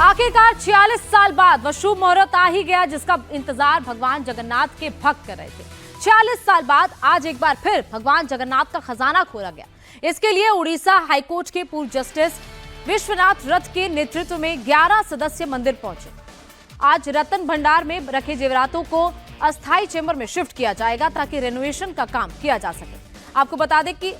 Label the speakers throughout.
Speaker 1: आखिरकार 46 साल बाद वह शुभ मुहूर्त आ ही गया जिसका इंतजार भगवान जगन्नाथ के भक्त कर रहे थे। 46 साल बाद आज एक बार फिर भगवान जगन्नाथ का खजाना खोला गया। इसके लिए उड़ीसा हाईकोर्ट के पूर्व जस्टिस विश्वनाथ रथ के नेतृत्व में 11 सदस्यीय मंदिर पहुंचे। आज रत्न भंडार में रखे जेवरातों को अस्थायी चेंबर में शिफ्ट किया जाएगा ताकि रेनोवेशन का काम किया जा सके। आपको बता दें कि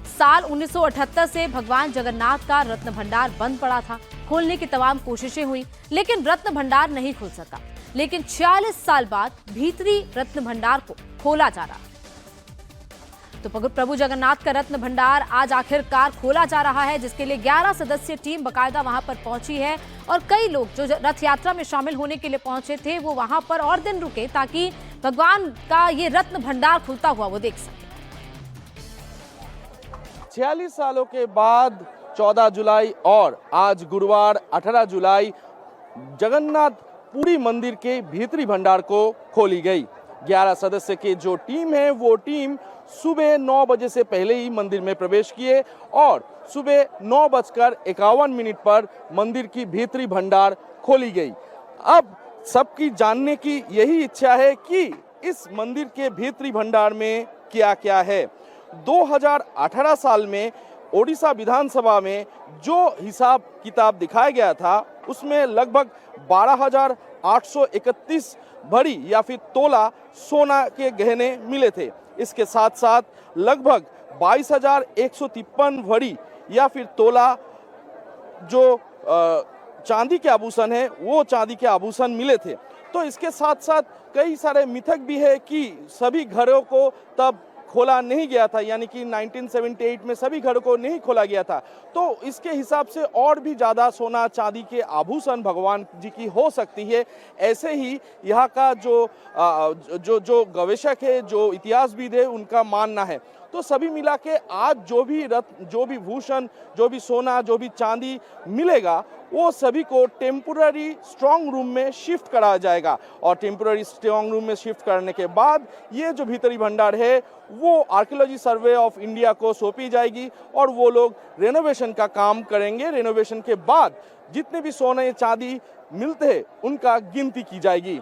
Speaker 1: साल 1978 से भगवान जगन्नाथ का रत्न भंडार बंद पड़ा था। खोलने की तमाम कोशिशें हुई लेकिन रत्न भंडार नहीं खुल सका। लेकिन 46 साल बाद भीतरी रत्न भंडार को खोला जा रहा है। तो प्रभु जगन्नाथ का रत्न भंडार आज आखिरकार खोला जा रहा है, जिसके लिए 11 सदस्यीय टीम बकायदा वहां पर पहुंची है और कई लोग जो रथ यात्रा में शामिल होने के लिए पहुंचे थे वो वहां पर और दिन रुके ताकि भगवान का ये रत्न भंडार खुलता हुआ वो देख सके।
Speaker 2: 46 सालों के बाद 14 जुलाई और आज गुरुवार 18 जुलाई जगन्नाथ पुरी मंदिर के भीतरी भंडार को खोली गई। 11 सदस्य की जो टीम है वो टीम सुबह 9 बजे से पहले ही मंदिर में प्रवेश किए और सुबह 9:51 पर मंदिर की भीतरी भंडार खोली गई। अब सबकी जानने की यही इच्छा है कि इस मंदिर के भीतरी भंडार में क्या क्या है। 2018 साल में ओडिशा विधानसभा में जो हिसाब किताब दिखाया गया था उसमें लगभग 12,831 भरी या फिर तोला सोना के गहने मिले थे। इसके साथ साथ लगभग 22,153 भरी या फिर तोला जो चांदी के आभूषण है वो चांदी के आभूषण मिले थे। तो इसके साथ साथ कई सारे मिथक भी है कि सभी घरों को तब खोला नहीं गया था, यानी कि 1978 में सभी घरों को नहीं खोला गया था। तो इसके हिसाब से और भी ज़्यादा सोना चांदी के आभूषण भगवान जी की हो सकती है। ऐसे ही यहाँ का जो गवेषक है, जो इतिहासविद है, उनका मानना है। तो सभी मिला के आज जो भी रत्न, जो भी भूषण, जो भी सोना, जो भी चांदी मिलेगा वो सभी को टेम्पोररी स्ट्रांग रूम में शिफ्ट कराया जाएगा और टेम्पोररी स्ट्रांग रूम में शिफ्ट करने के बाद ये जो भीतरी भंडार है वो आर्कियोलॉजी सर्वे ऑफ इंडिया को सौंपी जाएगी और वो लोग रेनोवेशन का काम करेंगे। रेनोवेशन के बाद जितने भी सोने चांदी मिलते हैं उनका गिनती की जाएगी।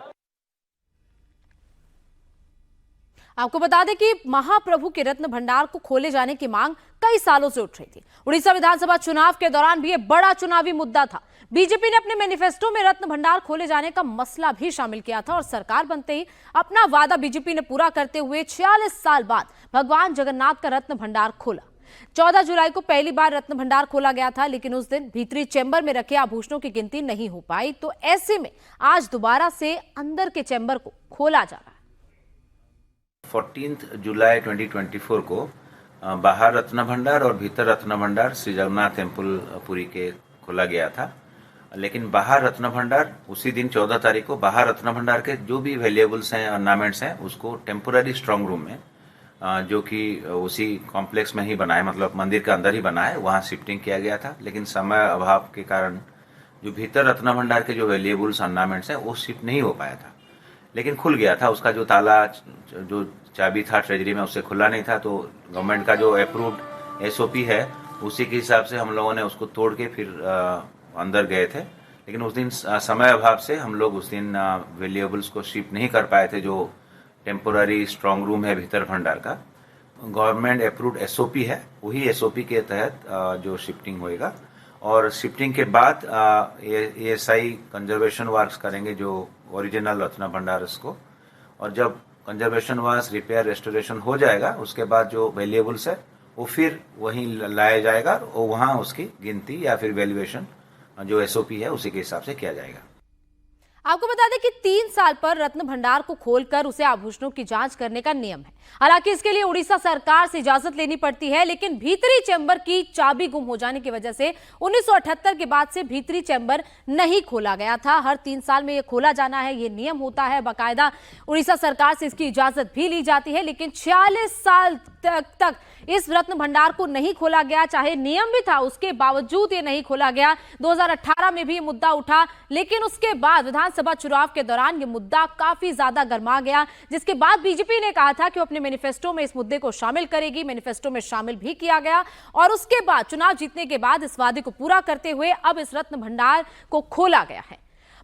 Speaker 1: आपको बता दें कि महाप्रभु के रत्न भंडार को खोले जाने की मांग कई सालों से उठ रही थी। उड़ीसा विधानसभा चुनाव के दौरान भी ये बड़ा चुनावी मुद्दा था। बीजेपी ने अपने मैनिफेस्टो में रत्न भंडार खोले जाने का मसला भी शामिल किया था और सरकार बनते ही अपना वादा बीजेपी ने पूरा करते हुए 46 साल बाद भगवान जगन्नाथ का रत्न भंडार खोला। 14 जुलाई को पहली बार रत्न भंडार खोला गया था, लेकिन उस दिन भीतरी चैम्बर में रखे आभूषणों की गिनती नहीं हो पाई। तो ऐसे में आज दोबारा से अंदर के चैम्बर को खोला जा रहा है।
Speaker 3: 14 जुलाई 2024 को बाहर रत्न भंडार और भीतर रत्न भंडार श्री जगन्नाथ टेम्पल पुरी के खोला गया था। लेकिन बाहर रत्न भंडार उसी दिन 14 तारीख को बाहर रत्न भंडार के जो भी वैल्यूएबल्स हैं, ऑर्नामेंट्स हैं, उसको टेम्पोररी स्ट्रांग रूम में जो कि उसी कॉम्प्लेक्स में ही बनाए, मतलब मंदिर के अंदर ही बनाए, वहाँ शिफ्टिंग किया गया था। लेकिन समय अभाव के कारण जो भीतर रत्न भंडार के जो वैल्यूएबल्स ऑर्नामेंट्स हैं वो शिफ्ट नहीं हो पाया था, लेकिन खुल गया था। उसका जो ताला, जो चाबी था ट्रेजरी में, उससे खुला नहीं था। तो गवर्नमेंट का जो अप्रूव्ड एसओपी है उसी के हिसाब से हम लोगों ने उसको तोड़ के फिर अंदर गए थे। लेकिन उस दिन समय अभाव से हम लोग उस दिन वैल्यूएबल्स को शिफ्ट नहीं कर पाए थे। जो टेम्पोररी स्ट्रांग रूम है भीतर भंडार का, गवर्नमेंट अप्रूव्ड एसओपी है, वही एसओपी के तहत जो शिफ्टिंग होएगा। और शिफ्टिंग के बाद एएसआई कंजर्वेशन वर्क्स करेंगे जो ओरिजिनल रत्न भंडारस को, और जब कंजर्वेशन वर्क्स, रिपेयर, रेस्टोरेशन हो जाएगा उसके बाद जो वैल्यूएबल्स है वो फिर वहीं लाया जाएगा और वहाँ उसकी गिनती या फिर वैल्यूएशन जो एसओपी है उसी के हिसाब से किया जाएगा।
Speaker 1: आपको बता दें कि 3 साल पर रत्न भंडार को खोलकर उसे आभूषणों की जांच करने का नियम है। हालांकि इसके लिए उड़ीसा सरकार से इजाजत लेनी पड़ती है, लेकिन भीतरी चैम्बर की चाबी गुम हो जाने की वजह से 1978 के बाद से भीतरी चैम्बर नहीं खोला गया था। हर 3 साल में यह खोला जाना है, ये नियम होता है। बाकायदा उड़ीसा सरकार से इसकी इजाजत भी ली जाती है, लेकिन 46 साल तक इस रत्न भंडार को नहीं खोला गया। चाहे नियम भी था उसके बावजूद ये नहीं खोला गया। 2018 में भी ये मुद्दा उठा, लेकिन उसके बाद विधानसभा विधानसभा चुनाव के दौरान ये मुद्दा काफी ज्यादा गर्मा गया, जिसके बाद बीजेपी ने कहा था कि वो अपने मैनिफेस्टो में इस मुद्दे को शामिल करेगी। मैनिफेस्टो में शामिल भी किया गया और उसके बाद चुनाव जीतने के बाद इस वादे को पूरा करते हुए अब इस रत्न भंडार को खोला गया है।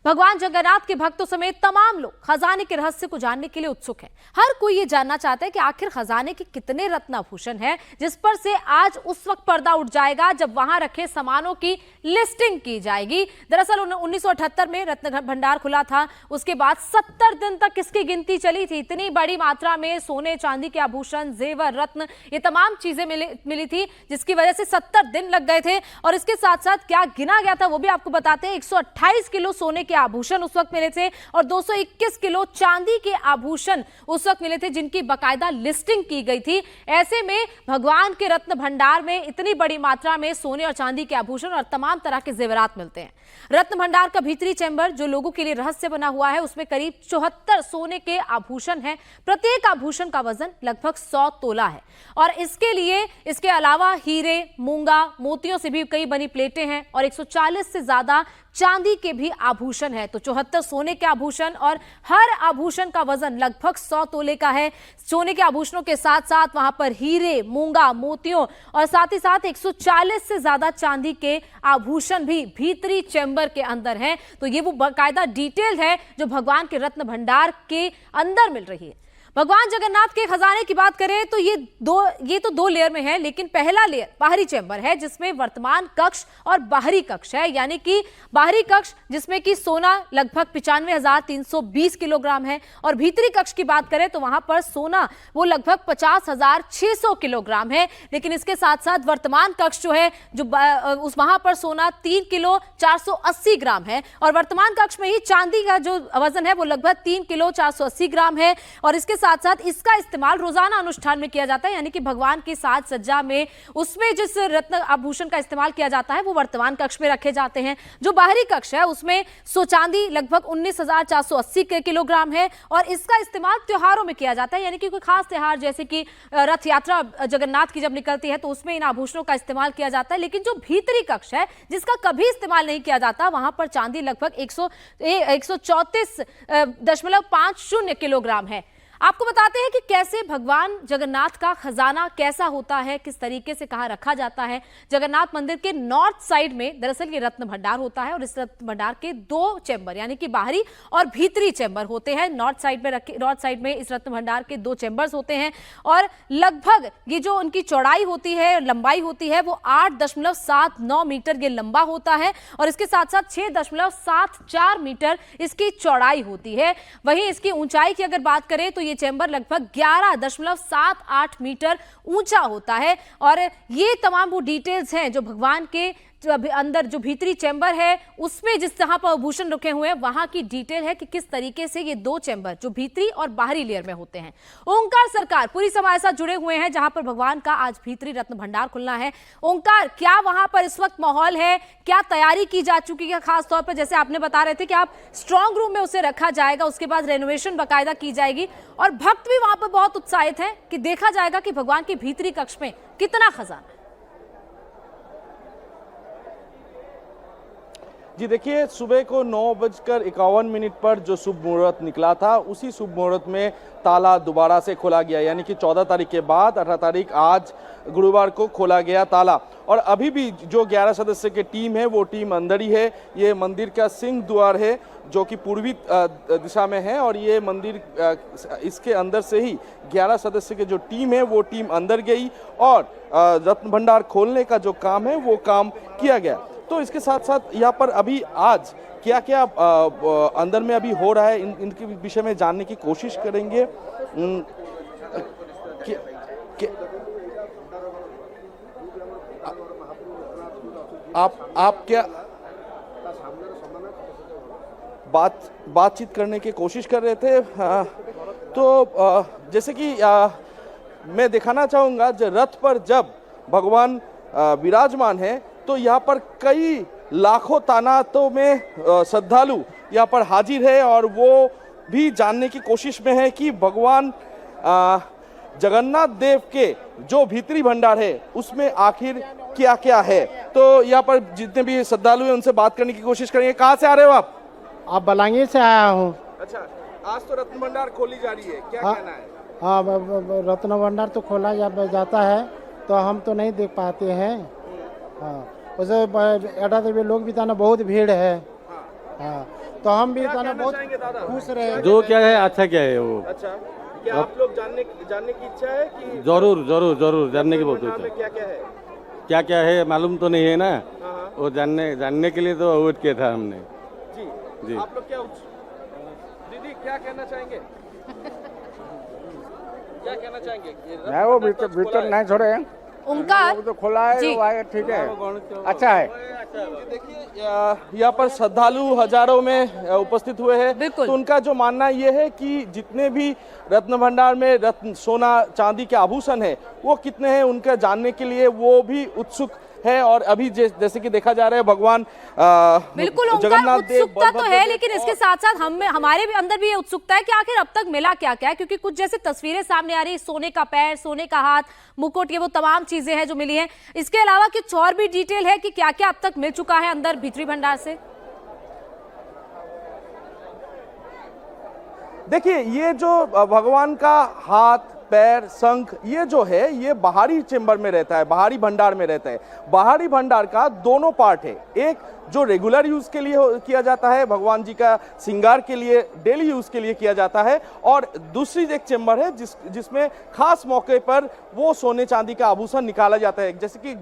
Speaker 1: भगवान जगन्नाथ के भक्तों समेत तमाम लोग खजाने के रहस्य को जानने के लिए उत्सुक हैं। हर कोई ये जानना चाहता है कि आखिर खजाने के कितने रत्नाभूषण हैं, जिस पर से आज उस वक्त पर्दा उठ जाएगा जब वहां रखे सामानों की लिस्टिंग की जाएगी। दरअसल 1978 में रत्न भंडार खुला था, उसके बाद 70 दिन तक इसकी गिनती चली थी। इतनी बड़ी मात्रा में सोने चांदी के आभूषण, जेवर, रत्न, ये तमाम चीजें मिली थी, जिसकी वजह से 70 दिन लग गए थे। और इसके साथ साथ क्या गिना गया था वो भी आपको बताते हैं। 128 किलो सोने के आभूषण उस वक्त मिले थे और 221 किलो चांदी के आभूषण उस वक्त मिले थे, जिनकी बकायदा लिस्टिंग की गई थी। ऐसे में भगवान के रत्न भंडार में इतनी बड़ी मात्रा में सोने और चांदी के आभूषण और तमाम तरह के जेवरात मिलते हैं। रत्न भंडार का भीतरी चैम्बर जो लोगों के लिए रहस्य बना हुआ है, उसमें करीब 74 सोने के आभूषण हैं। प्रत्येक आभूषण का वजन लगभग 100 तोला है और इसके अलावा हीरे, मूंगा, मोतियों से भी कई बनी प्लेटें हैं और 140 से ज्यादा चांदी के भी आभूषण है। तो 74 सोने के आभूषण और हर आभूषण का वजन लगभग 100 तोले का है। सोने के आभूषणों के साथ साथ वहां पर हीरे, मूंगा, मोतियों और साथ ही साथ 140 से ज्यादा चांदी के आभूषण भी भीतरी चैम्बर के अंदर हैं। तो ये वो बाकायदा डिटेल है जो भगवान के रत्न भंडार के अंदर मिल रही है। भगवान जगन्नाथ के खजाने की बात करें तो ये तो दो लेयर में है, लेकिन पहला लेयर बाहरी चैम्बर है जिसमें वर्तमान कक्ष और बाहरी कक्ष है। यानी कि बाहरी कक्ष जिसमें कि सोना लगभग 95,320 किलोग्राम है और भीतरी कक्ष की बात करें तो वहां पर सोना वो लगभग 50,600 किलोग्राम है। लेकिन इसके साथ साथ वर्तमान कक्ष जो है वहां पर सोना 3 किलो 480 ग्राम है और वर्तमान कक्ष में ही चांदी का जो वजन है वो लगभग 3 किलो 480 ग्राम है। और इसके साथ साथ इसका इस्तेमाल रोजाना अनुष्ठान में किया जाता है, यानी कि भगवान की साज सज्जा में उसमें जिस रत्न आभूषण का इस्तेमाल किया जाता है वो वर्तमान कक्ष में रखे जाते हैं। जो बाहरी कक्ष है उसमें चांदी लगभग 19,480 किलोग्राम है और इसका इस्तेमाल त्योहारों में किया जाता है, यानी कि कोई खास त्योहार जैसे कि रथ यात्रा जगन्नाथ की जब निकलती है तो उसमें इन आभूषणों का इस्तेमाल किया जाता है। लेकिन जो भीतरी कक्ष है जिसका कभी इस्तेमाल नहीं किया जाता, वहां पर चांदी लगभग 134.50 किलोग्राम है। आपको बताते हैं कि कैसे भगवान जगन्नाथ का खजाना कैसा होता है, किस तरीके से कहाँ रखा जाता है। जगन्नाथ मंदिर के नॉर्थ साइड में दरअसल ये रत्न भंडार होता है और इस रत्न भंडार के 2 चैम्बर यानी कि बाहरी और भीतरी चैम्बर होते हैं। नॉर्थ साइड में इस रत्न भंडार के 2 चैम्बर्स होते हैं और लगभग ये जो उनकी चौड़ाई होती है, लंबाई होती है, वो 8.79 मीटर ये लंबा होता है और इसके साथ साथ 6.74 मीटर इसकी चौड़ाई होती है। वहीं इसकी ऊंचाई की अगर बात करें तो ये चैम्बर लगभग 11.78 मीटर ऊंचा होता है। और ये तमाम वो डिटेल्स हैं जो भगवान के अंदर जो भीतरी चैम्बर है उसमें जिस तरह पर आभूषण रखे हुए हैं वहां की डिटेल है कि किस तरीके से ये 2 चैम्बर जो भीतरी और बाहरी लेयर में होते हैं। ओंकार सरकार पूरी हमारे साथ जुड़े हुए हैं जहां पर भगवान का आज भीतरी रत्न भंडार खुलना है। ओंकार, क्या वहां पर इस वक्त माहौल है, क्या तैयारी की जा चुकी है? खास तौर पर जैसे आपने बता रहे थे कि आप स्ट्रांग रूम में उसे रखा जाएगा, उसके बाद रेनोवेशन बाकायदा की जाएगी और भक्त भी वहां पर बहुत उत्साहित है कि देखा जाएगा कि भगवान के भीतरी कक्ष में कितना खजाना है।
Speaker 2: जी देखिए, सुबह को 9:51 पर जो शुभ मुहूर्त निकला था उसी शुभ मुहूर्त में ताला दोबारा से खोला गया, यानी कि 14 तारीख के बाद 18 तारीख आज गुरुवार को खोला गया ताला। और अभी भी जो 11 सदस्य की टीम है वो टीम अंदर ही है। ये मंदिर का सिंह द्वार है जो कि पूर्वी दिशा में है और ये मंदिर इसके अंदर से ही 11 सदस्य की जो टीम है वो टीम अंदर गई और रत्न भंडार खोलने का जो काम है वो काम किया गया। तो इसके साथ साथ यहाँ पर अभी आज क्या क्या अंदर में अभी हो रहा है इनके विषय में जानने की कोशिश करेंगे। आप क्या बातचीत करने की कोशिश कर रहे थे? तो जैसे कि मैं दिखाना चाहूँगा जो रथ पर जब भगवान विराजमान है तो यहाँ पर कई लाखों तादादों में श्रद्धालु यहाँ पर हाजिर है और वो भी जानने की कोशिश में है कि भगवान जगन्नाथ देव के जो भीतरी भंडार है उसमें आखिर क्या क्या है। तो यहाँ पर जितने भी श्रद्धालु हैं उनसे बात करने की कोशिश करेंगे। कहाँ से आ रहे हो आप?
Speaker 4: अब बलांगीर से आया हूँ।
Speaker 2: अच्छा, आज तो रत्न भंडार खोली जा रही है, क्या
Speaker 4: हाँ।
Speaker 2: कहना है?
Speaker 4: हाँ, रत्न भंडार तो खोला जाता है, तो हम तो नहीं देख पाते हैं। हाँ, उसे एडा देवी लोग भी ताना बहुत भीड़ है। हाँ, तो हम भी
Speaker 2: क्या
Speaker 4: ताना
Speaker 2: कहना
Speaker 4: बहुत
Speaker 2: चाहेंगे दादा?
Speaker 4: खुश रहे।
Speaker 5: जो क्या है अच्छा क्या है वो।
Speaker 2: अच्छा, क्या आप लोग जानने की इच्छा है कि
Speaker 5: जरूर जरूर जरूर जानने की बहुत
Speaker 2: भंडार में
Speaker 5: इच्छा है।
Speaker 2: क्या क्या है?
Speaker 5: मालूम तो नहीं है ना,
Speaker 2: हाँ,
Speaker 5: वो जानने के लिए तो वेट किया था हमने।
Speaker 2: जी
Speaker 5: जी।
Speaker 2: आप लोग क्या दीदी क्या कहना चाहेंगे? क्या कहना चाहेंगे?
Speaker 6: नहीं, वो भीतर नहीं छोड़े हैं,
Speaker 1: ओंकार
Speaker 6: तो खोला है,
Speaker 1: जी।
Speaker 6: वो आए, ठीक है, अच्छा है।
Speaker 2: देखिए यहाँ पर श्रद्धालु हजारों में उपस्थित हुए हैं।
Speaker 1: बिल्कुल।
Speaker 2: तो उनका जो मानना ये है कि जितने भी रत्न भंडार में रत्न सोना चांदी के आभूषण है वो कितने हैं उनका जानने के लिए वो भी उत्सुक है। और अभी जैसे कि देखा जा रहा है भगवान
Speaker 1: बिल्कुल ओंकार,
Speaker 2: जगन्नाथ देव,
Speaker 1: उत्सुकता तो
Speaker 2: बलभद्र
Speaker 1: है,
Speaker 2: देव
Speaker 1: लेकिन इसके
Speaker 2: और-
Speaker 1: साथ साथ हमारे भी अंदर भी ये उत्सुकता है कि आखिर अब तक मिला क्या क्या है, क्योंकि कुछ जैसे तस्वीरें सामने आ रही है, सोने का पैर, सोने का हाथ, मुकुट, ये वो तमाम चीजें हैं जो मिली हैं। इसके अलावा कुछ और भी डिटेल है कि क्या क्या अब तक मिल चुका है अंदर भीतरी भंडार से?
Speaker 2: देखिए ये जो भगवान का हाथ, पैर, शंख, ये जो है ये बाहरी चेंबर में रहता है, बाहरी भंडार में रहता है। बाहरी भंडार का दोनों पार्ट है, एक जो रेगुलर यूज के लिए किया जाता है, भगवान जी का श्रृंगार के लिए डेली यूज के लिए किया जाता है, और दूसरी एक चेंबर है जिसमें खास मौके पर वो सोने चांदी का आभूषण निकाला जाता है। जैसे कि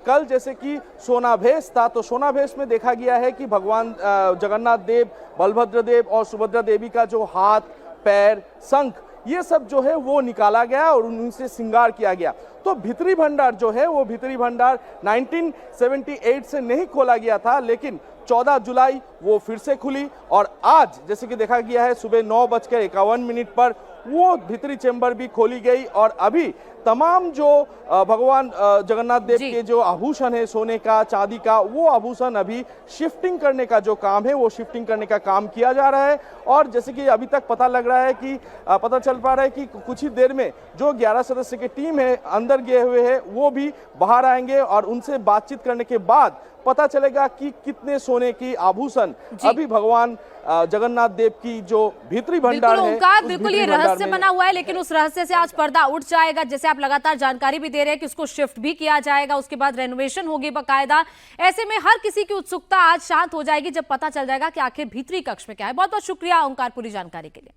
Speaker 2: कल जैसे कि सोनाभेष था, तो सोनाभेष में देखा गया है कि भगवान जगन्नाथ देव, बलभद्र देव और सुभद्रा देवी का जो हाथ, पैर, शंख, ये सब जो है वो निकाला गया और उनसे श्रृंगार किया गया। तो भीतरी भंडार जो है वो भीतरी भंडार 1978 से नहीं खोला गया था, लेकिन 14 जुलाई वो फिर से खुली और आज जैसे कि देखा गया है सुबह 9:51 पर वो भीतरी चेंबर भी खोली गई। और अभी तमाम जो भगवान जगन्नाथ देव के जो आभूषण है सोने का, चांदी का, वो आभूषण अभी शिफ्टिंग करने का जो काम है वो शिफ्टिंग करने का काम किया जा रहा है। और जैसे कि अभी तक पता लग रहा है कि पता चल पा रहा है कि कुछ ही देर में जो 11 सदस्य की टीम है अंदर गए हुए हैं वो भी बाहर आएंगे और उनसे बातचीत करने के बाद पता चलेगा कि कितने सोने की आभूषण अभी भगवान जगन्नाथ देव की जो भीतरी भंडार है,
Speaker 1: ओंकार, बिल्कुल ये रहस्य बना हुआ है, लेकिन उस रहस्य से आज पर्दा उठ जाएगा। जैसे आप लगातार जानकारी भी दे रहे हैं कि उसको शिफ्ट भी किया जाएगा, उसके बाद रेनोवेशन होगी बकायदा। ऐसे में हर किसी की उत्सुकता आज शांत हो जाएगी जब पता चल जाएगा कि आखिर भीतरी कक्ष में क्या है। बहुत बहुत शुक्रिया ओंकार पूरी जानकारी के लिए।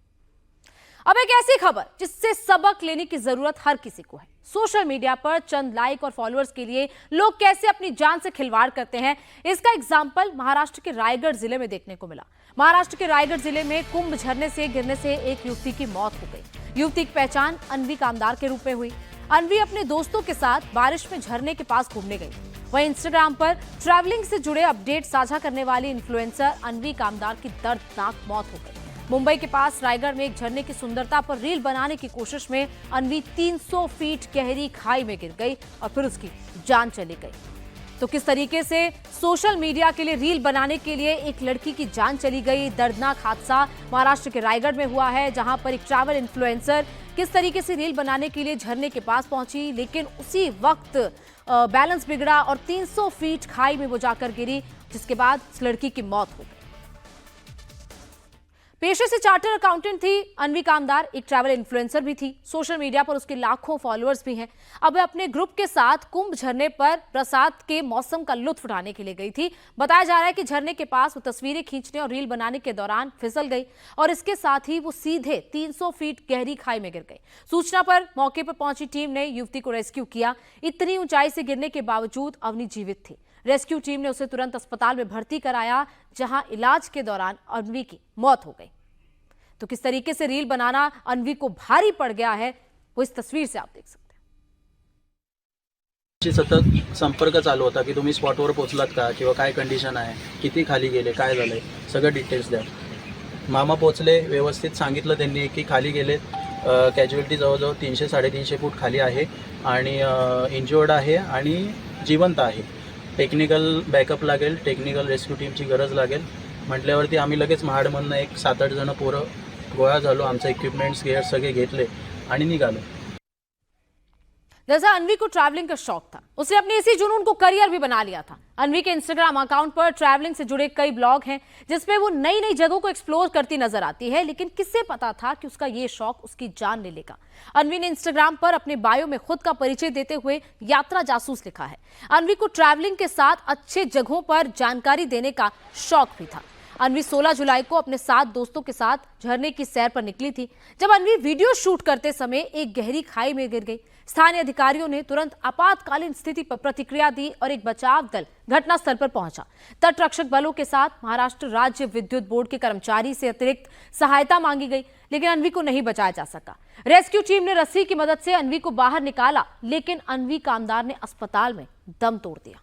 Speaker 1: अब एक ऐसी खबर जिससे सबक लेने की जरूरत हर किसी को है। सोशल मीडिया पर चंद लाइक और फॉलोअर्स के लिए लोग कैसे अपनी जान से खिलवाड़ करते हैं, इसका एग्जाम्पल महाराष्ट्र के रायगढ़ जिले में देखने को मिला। महाराष्ट्र के रायगढ़ जिले में कुंभ झरने से गिरने से एक युवती की मौत हो गई। युवती की पहचान अन्वी कामदार के रूप में हुई। अन्वी अपने दोस्तों के साथ बारिश में झरने के पास घूमने गई। वहीं इंस्टाग्राम पर ट्रैवलिंग से जुड़े अपडेट साझा करने वाली इन्फ्लुएंसर अन्वी कामदार की दर्दनाक मौत हो गई। मुंबई के पास रायगढ़ में एक झरने की सुंदरता पर रील बनाने की कोशिश में अन्वी 300 फीट गहरी खाई में गिर गई और फिर उसकी जान चली गई। तो किस तरीके से सोशल मीडिया के लिए रील बनाने के लिए एक लड़की की जान चली गई। दर्दनाक हादसा महाराष्ट्र के रायगढ़ में हुआ है, जहां पर एक ट्रैवल इन्फ्लुएंसर किस तरीके से रील बनाने के लिए झरने के पास पहुंची, लेकिन उसी वक्त बैलेंस बिगड़ा और 300 फीट खाई में वो जाकर गिरी, जिसके बाद उस लड़की की मौत हो गई। पेशे से चार्टर अकाउंटेंट थी अन्वी कामदार, एक ट्रैवल इन्फ्लुएंसर भी थी। सोशल मीडिया पर उसके लाखों फॉलोअर्स भी हैं। अब अपने ग्रुप के साथ कुंभ झरने पर बरसात के मौसम का लुत्फ उठाने के लिए गई थी। बताया जा रहा है कि झरने के पास वो तस्वीरें खींचने और रील बनाने के दौरान फिसल गई और इसके साथ ही वो सीधे 300 फीट गहरी खाई में गिर गई। सूचना पर मौके पर पहुंची टीम ने युवती को रेस्क्यू किया। इतनी ऊंचाई से गिरने के बावजूद अवनी जीवित थी। रेस्क्यू टीम ने उसे तुरंत अस्पताल में भर्ती कराया, जहां इलाज के दौरान अन्वी की मौत हो गई। तो किस तरीके से रील बनाना अन्वी को भारी पड़ गया है, वो इस तस्वीर से आप देख सकते हैं।
Speaker 7: सतत संपर्क चालू होता की तुम्ही स्पॉटवर पोहोचलात का, किंवा काय कंडिशन आहे, किती खाली गेले, काय झालंय, सगळं डिटेल्स द्या. मामा पोहोचले, व्यवस्थित सांगितलं त्यांनी की खाली गेलेत. कॅज्युअलिटी जवळजवळ 300-350 फूट खाली आहे आणि इंज्युअर्ड आहे आणि जिवंत आहे. टेक्निकल बॅकअप लागेल, टेक्निकल रेस्क्यू टीमची गरज लागेल म्हटल्यावरती आम्ही लगेच महाडमधनं एक 7-8 जण पोरं गोळा झालो. आमचे इक्विपमेंट्स गेअर सगळे घेतले आणि निघालो.
Speaker 1: जैसा अन्वी को ट्रैवलिंग का शौक था, उसने अपने इसी जुनून को करियर भी बना लिया था। अन्वी के इंस्टाग्राम अकाउंट पर ट्रैवलिंग से जुड़े कई ब्लॉग हैं जिसमें वो नई नई जगहों को एक्सप्लोर करती नजर आती है, लेकिन किससे पता था कि उसका ये शौक उसकी जान ले लेगा। अन्वी ने इंस्टाग्राम पर अपने बायो में खुद का परिचय देते हुए यात्रा जासूस लिखा है। अन्वी को ट्रैवलिंग के साथ अच्छे जगहों पर जानकारी देने का शौक भी था। अन्वी 16 जुलाई को अपने 7 दोस्तों के साथ झरने की सैर पर निकली थी, जब अन्वी वीडियो शूट करते समय एक गहरी खाई में गिर गई। स्थानीय अधिकारियों ने तुरंत आपातकालीन स्थिति पर प्रतिक्रिया दी और एक बचाव दल घटनास्थल पर पहुंचा। तट रक्षक बलों के साथ महाराष्ट्र राज्य विद्युत बोर्ड के कर्मचारी से अतिरिक्त सहायता मांगी गई, लेकिन अन्वी को नहीं बचाया जा सका। रेस्क्यू टीम ने रस्सी की मदद से अन्वी को बाहर निकाला, लेकिन अन्वी कामदार ने अस्पताल में दम तोड़ दिया।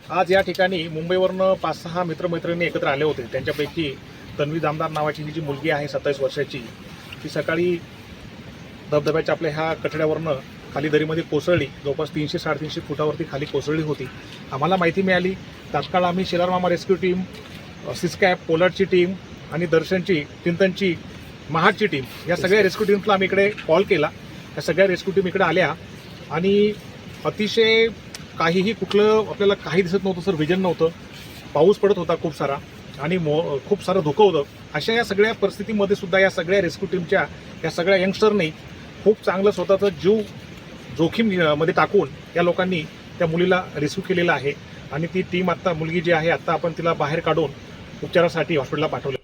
Speaker 8: आज या ठिकाणी मुंबईवरनं 5-6 मित्रमैत्रिणी एकत्र आले होते। त्यांच्यापैकी तन्वी दामदार नावाची ही जी मुलगी आहे 27 वर्षाची, ती सकाळी धबधब्याच्या आपल्या ह्या कठड्यावरनं खाली दरीमध्ये कोसळली। जवळपास 300-350 फुटावरती खाली कोसळली होती। आम्हाला माहिती मिळाली, तात्काळ आम्ही शेलार मामा रेस्क्यू टीम, सिस्कॅप, पोलार्डची टीम आणि दर्शनची, चिंतनची, महाडची टीम, या सगळ्या रेस्क्यू टीम्सला आम्ही इकडे कॉल केला। या सगळ्या रेस्क्यू टीम इकडे आल्या आणि अतिशय काहीही कुठलं आपल्याला काही दिसत नव्हतं सर, विजन नव्हतं, पाऊस पडत होता खूप सारा आणि खूप सारं धुकं होतं। अशा या सगळ्या परिस्थितीमध्ये सुद्धा या सगळ्या रेस्क्यू टीमच्या या सगळ्या यंगस्टरनी खूप चांगलं स्वतःचा जीव जोखीममध्ये टाकून या लोकांनी त्या मुलीला रेस्क्यू केलेला आहे आणि ती टीम आता, मुलगी जी आहे आता आपण तिला बाहेर काढून उपचारासाठी हॉस्पिटलला पाठवलं।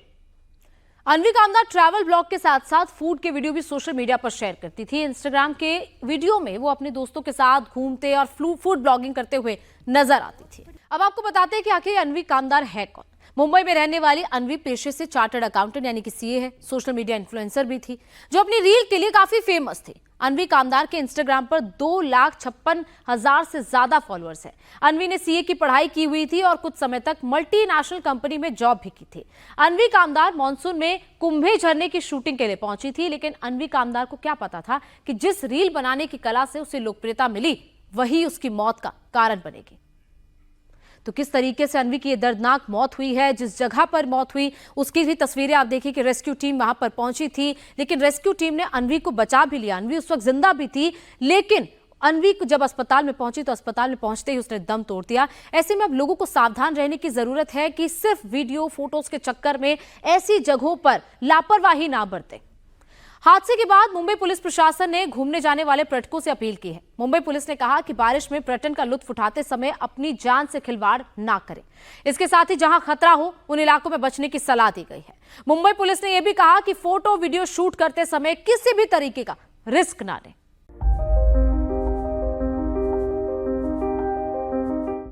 Speaker 1: अन्वी कामदार ट्रैवल ब्लॉग के साथ साथ फूड के वीडियो भी सोशल मीडिया पर शेयर करती थी। इंस्टाग्राम के वीडियो में वो अपने दोस्तों के साथ घूमते और फूड ब्लॉगिंग करते हुए नजर आती थी। अब आपको बताते हैं कि आखिर अन्वी कामदार है कौन। मुंबई में रहने वाली अन्वी पेशे से चार्टर्ड अकाउंटेंट यानी कि सीए है। सोशल मीडिया इन्फ्लुएंसर भी थी जो अपनी रील के लिए काफी फेमस थी। अन्वी कामदार के इंस्टाग्राम पर 2,56,000 से ज्यादा फॉलोअर्स हैं। अन्वी ने सीए की पढ़ाई की हुई थी और कुछ समय तक मल्टीनेशनल कंपनी में जॉब भी की थी। अन्वी कामदार मॉनसून में कुंभे झरने की शूटिंग के लिए पहुंची थी, लेकिन अन्वी कामदार को क्या पता था कि जिस रील बनाने की कला से उसे लोकप्रियता मिली वही उसकी मौत का कारण बनेगी। तो किस तरीके से अन्वी की ये दर्दनाक मौत हुई है, जिस जगह पर मौत हुई उसकी भी तस्वीरें आप देखिए कि रेस्क्यू टीम वहां पर पहुंची थी, लेकिन रेस्क्यू टीम ने अन्वी को बचा भी लिया। अन्वी उस वक्त जिंदा भी थी, लेकिन अन्वी को जब अस्पताल में पहुंची तो अस्पताल में पहुंचते ही उसने दम तोड़ दिया। ऐसे में अब लोगों को सावधान रहने की जरूरत है कि सिर्फ वीडियो फोटोज के चक्कर में ऐसी जगहों पर लापरवाही ना बरतें। हादसे के बाद मुंबई पुलिस प्रशासन ने घूमने जाने वाले पर्यटकों से अपील की है। मुंबई पुलिस ने कहा कि बारिश में पर्यटन का लुत्फ उठाते समय अपनी जान से खिलवाड़ ना करें। इसके साथ ही जहां खतरा हो उन इलाकों में बचने की सलाह दी गई है। मुंबई पुलिस ने यह भी कहा कि फोटो वीडियो शूट करते समय किसी भी तरीके का रिस्क ना लें।